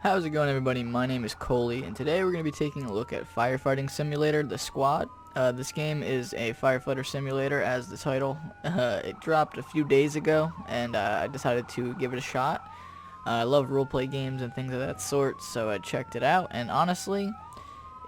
How's it going, everybody? My name is Coley, and today we're going to be taking a look at Firefighting Simulator, The Squad. This game is a firefighter simulator, as the title. It dropped a few days ago, and I decided to give it a shot. I love roleplay games and things of that sort, so I checked it out, and honestly,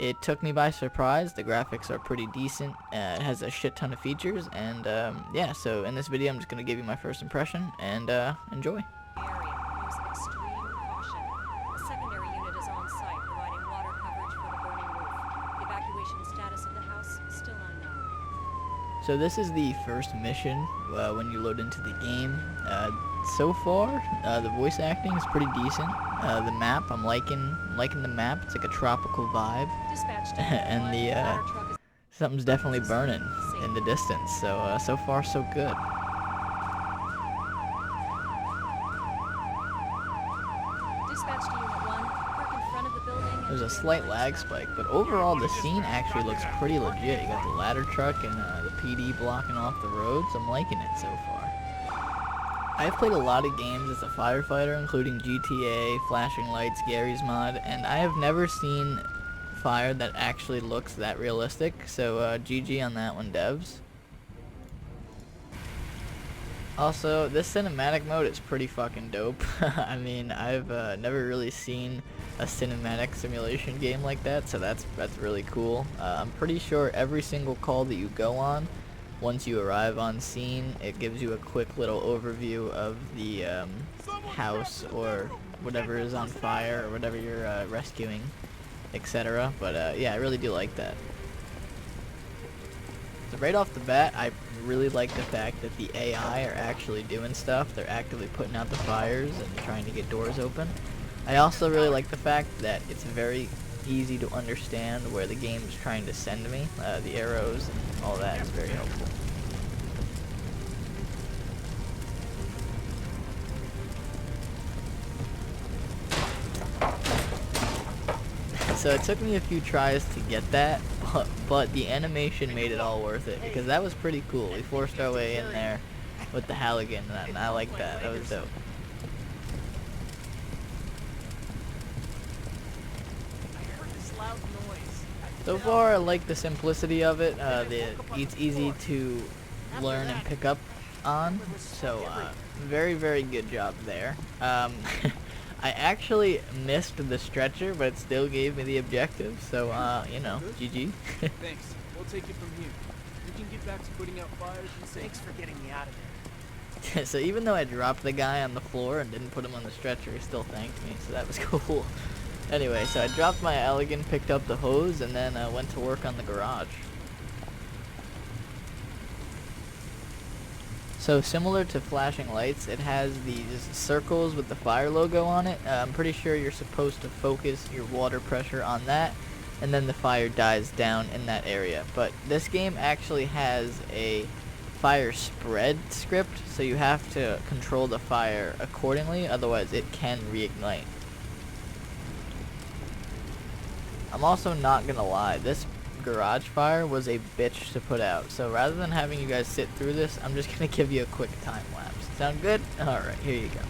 it took me by surprise. The graphics are pretty decent. It has a shit ton of features, and yeah, so in this video I'm just going to give you my first impression, and enjoy. So this is the first mission when you load into the game. So far, the voice acting is pretty decent. The map, I'm liking the map. It's like a tropical vibe, and the something's definitely burning in the distance. So so far so good. Dispatch to Unit 1. Park in front of the building. There's a slight lag spike, but overall the scene actually looks pretty legit. You got the ladder truck and the PD blocking off the roads. I'm liking it so far. I've played a lot of games as a firefighter, including GTA, Flashing Lights, Gary's Mod, and I have never seen fire that actually looks that realistic, so GG on that one, devs. Also, this cinematic mode is pretty fucking dope. I mean, I've never really seen a cinematic simulation game like that, so that's really cool. I'm pretty sure every single call that you go on, once you arrive on scene, it gives you a quick little overview of the house or whatever is on fire or whatever you're rescuing, etc. But yeah, I really do like that. So right off the bat, I really like the fact that the AI are actually doing stuff. They're actively putting out the fires and trying to get doors open. I also really like the fact that it's very easy to understand where the game is trying to send me. The arrows and all that is very helpful. So it took me a few tries to get that, but the animation made it all worth it, because that was pretty cool. We forced our way in there with the Halligan, and I like that. That was dope. So far, I like the simplicity of it. It's easy to learn and pick up on, so very, very good job there. I actually missed the stretcher, but it still gave me the objective, so, you know, GG. Thanks. We'll take it from here. You can get back to putting out fires and thanks for getting me out of there. So even though I dropped the guy on the floor and didn't put him on the stretcher, he still thanked me, so that was cool. Anyway, so I dropped my Elegant, picked up the hose, and then went to work on the garage. So similar to Flashing Lights, it has these circles with the fire logo on it. I'm pretty sure you're supposed to focus your water pressure on that, and then the fire dies down in that area. But this game actually has a fire spread script, so you have to control the fire accordingly, otherwise it can reignite. I'm also not gonna lie, this garage fire was a bitch to put out, so rather than having you guys sit through this, I'm just gonna give you a quick time lapse. Sound good? Alright, here you go.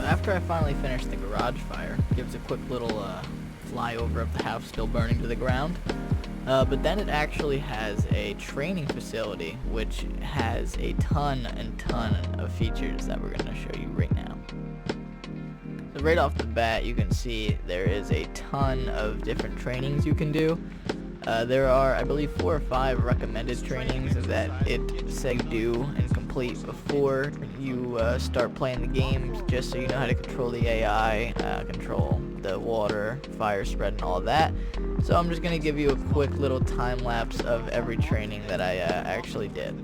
After I finally finished the garage fire, gives a quick little flyover of the house still burning to the ground. But then it actually has a training facility, which has a ton of features that we're going to show you right now. So right off the bat, you can see there is a ton of different trainings you can do. There are, I believe, 4 or 5 recommended trainings that it says do and complete before you start playing the game, just so you know how to control the AI, control the water, fire spread, and all that. So I'm just going to give you a quick little time lapse of every training that I actually did.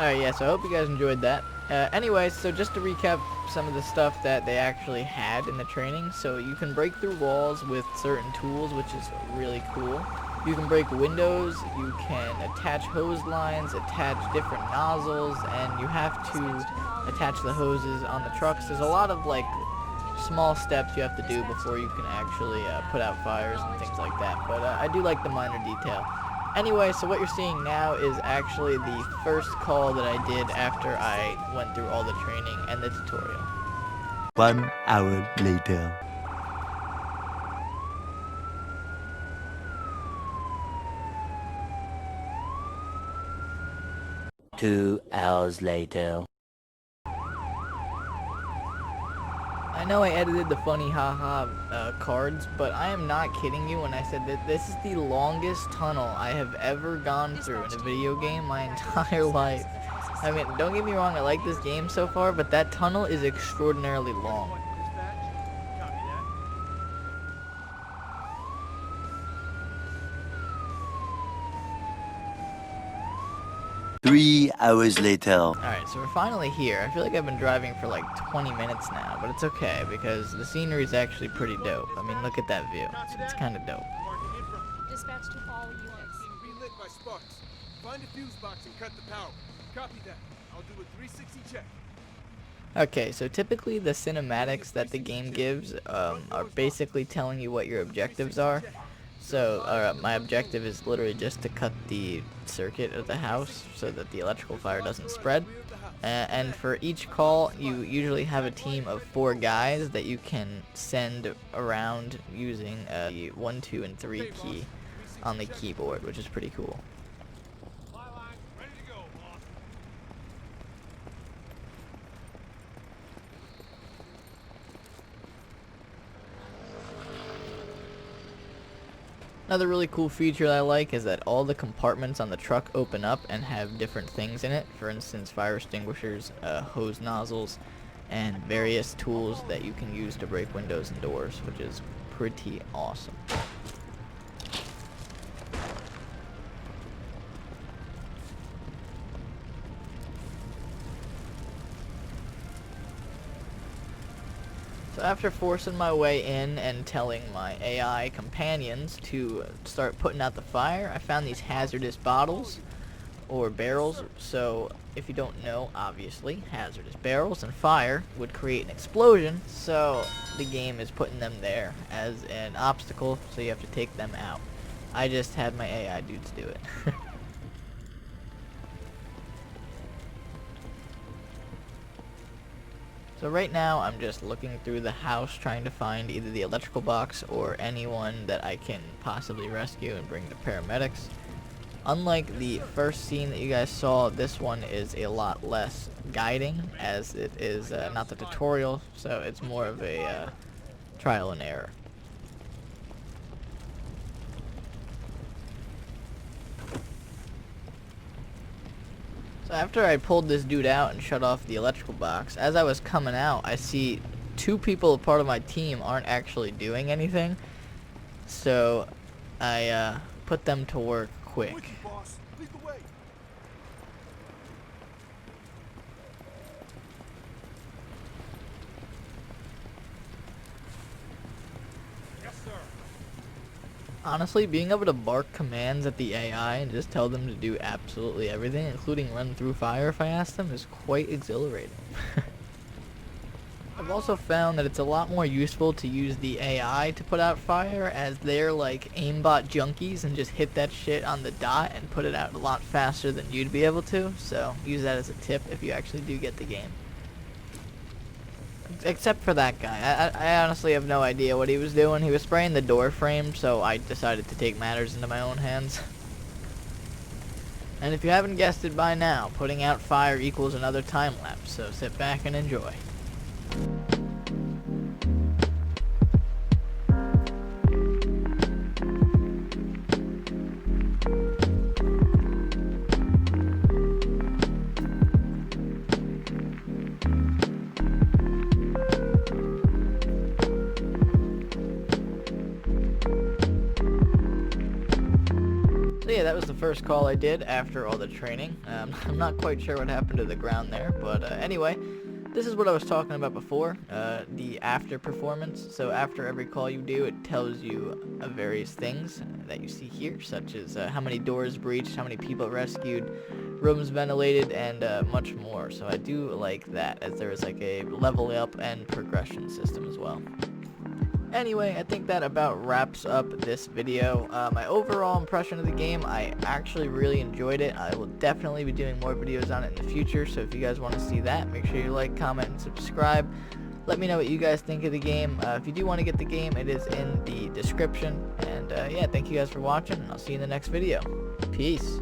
Alright, yeah, so I hope you guys enjoyed that. Anyway, so just to recap some of the stuff that they actually had in the training. So you can break through walls with certain tools, which is really cool. You can break windows, you can attach hose lines, attach different nozzles, and you have to attach the hoses on the trucks. There's a lot of like small steps you have to do before you can actually put out fires and things like that. But I do like the minor detail. Anyway, so what you're seeing now is actually the first call that I did after I went through all the training and the tutorial. 1 hour later. Two hours later. I know I edited the funny haha cards, but I am not kidding you when I said that this is the longest tunnel I have ever gone through in a video game my entire life. I mean, don't get me wrong, I like this game so far, but that tunnel is extraordinarily long. Dispatch. Copy that. 3 hours later. Alright, so we're finally here. I feel like I've been driving for like 20 minutes now, but it's okay because the scenery is actually pretty dope. I mean, look at that view. It's kind of dope. Marking info. Dispatch to all units. Being relit by sparks. Find a fuse box and cut the power. Copy that. I'll do a 360 check. Okay, so typically the cinematics that the game gives are basically telling you what your objectives are. So my objective is literally just to cut the circuit of the house so that the electrical fire doesn't spread. And for each call, you usually have a team of 4 guys that you can send around using the 1, 2, and 3 key on the keyboard, which is pretty cool. Ready to go, boss. Another really cool feature that I like is that all the compartments on the truck open up and have different things in it. For instance, fire extinguishers, hose nozzles, and various tools that you can use to break windows and doors, which is pretty awesome. So after forcing my way in and telling my AI companions to start putting out the fire, I found these hazardous bottles or barrels. So if you don't know, obviously hazardous barrels and fire would create an explosion, so the game is putting them there as an obstacle, so you have to take them out. I just had my AI dudes do it. So right now I'm just looking through the house trying to find either the electrical box or anyone that I can possibly rescue and bring to paramedics. Unlike the first scene that you guys saw, this one is a lot less guiding, as it is not the tutorial, so it's more of a trial and error. So after I pulled this dude out and shut off the electrical box, as I was coming out, I see 2 people, part of my team, aren't actually doing anything. So I put them to work quick. With you, boss. Lead the way. Yes, sir. Honestly, being able to bark commands at the AI and just tell them to do absolutely everything, including run through fire if I ask them, is quite exhilarating. I've also found that it's a lot more useful to use the AI to put out fire, as they're like aimbot junkies and just hit that shit on the dot and put it out a lot faster than you'd be able to, so use that as a tip if you actually do get the game. Except for that guy. I honestly have no idea what he was doing. He was spraying the door frame, so I decided to take matters into my own hands. And if you haven't guessed it by now, putting out fire equals another time lapse, so sit back and enjoy. So yeah, that was the first call I did after all the training. I'm not quite sure what happened to the ground there, but anyway, this is what I was talking about before, the after performance. So after every call you do, it tells you various things that you see here, such as how many doors breached, how many people rescued, rooms ventilated, and much more. So I do like that, as there is like a level up and progression system as well. Anyway, I think that about wraps up this video. My overall impression of the game, I actually really enjoyed it. I will definitely be doing more videos on it in the future, so if you guys want to see that, make sure you like, comment, and subscribe. Let me know what you guys think of the game. If you do want to get the game, it is in the description. And yeah, thank you guys for watching, and I'll see you in the next video. Peace.